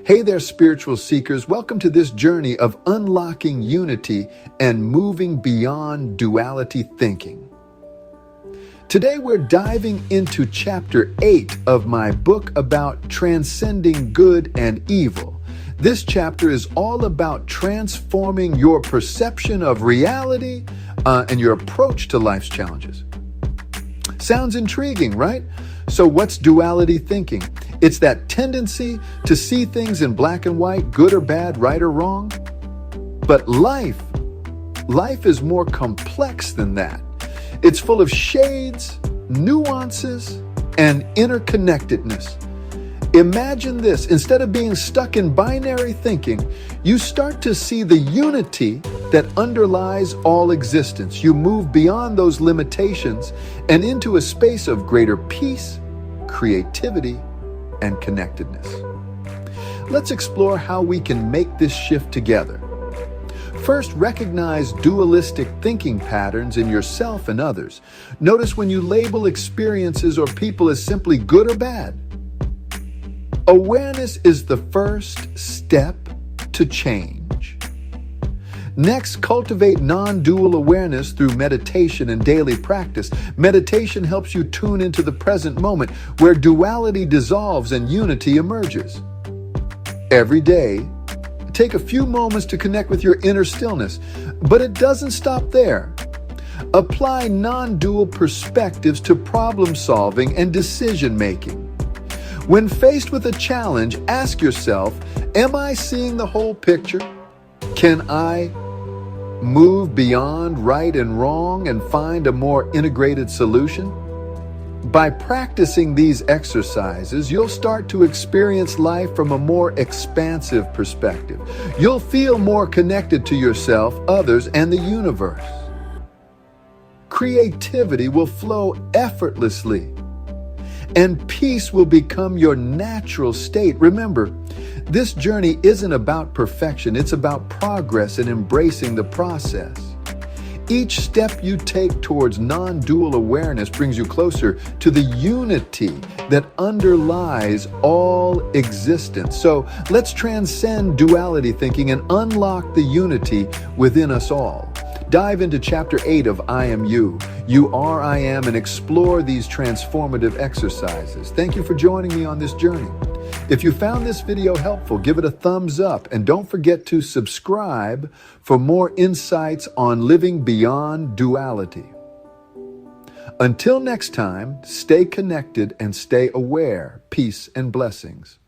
Hey there, spiritual seekers. Welcome to this journey of unlocking unity and moving beyond duality thinking. Today, we're diving into Chapter 8 of my book about transcending good and evil. This chapter is all about transforming your perception of reality and your approach to life's challenges. Sounds intriguing, right? So what's duality thinking? It's that tendency to see things in black and white, good or bad, right or wrong. But life is more complex than that. It's full of shades, nuances, and interconnectedness. Imagine this. Instead of being stuck in binary thinking, you start to see the unity that underlies all existence. You move beyond those limitations and into a space of greater peace, creativity, and connectedness. Let's explore how we can make this shift together. First, recognize dualistic thinking patterns in yourself and others. Notice when you label experiences or people as simply good or bad. Awareness is the first step to change. Next, cultivate non-dual awareness through meditation and daily practice. Meditation helps you tune into the present moment where duality dissolves and unity emerges. Every day, take a few moments to connect with your inner stillness, but it doesn't stop there. Apply non-dual perspectives to problem solving and decision making. When faced with a challenge, ask yourself, am I seeing the whole picture? Can I move beyond right and wrong and find a more integrated solution? By practicing these exercises, you'll start to experience life from a more expansive perspective. You'll feel more connected to yourself, others, and the universe. Creativity will flow effortlessly, and peace will become your natural state. Remember, this journey isn't about perfection, it's about progress and embracing the process. Each step you take towards non-dual awareness brings you closer to the unity that underlies all existence. So let's transcend duality thinking and unlock the unity within us all. Dive into Chapter 8 of I Am You. You are, I am, and explore these transformative exercises. Thank you for joining me on this journey. If you found this video helpful, give it a thumbs up and don't forget to subscribe for more insights on living beyond duality. Until next time, stay connected and stay aware. Peace and blessings.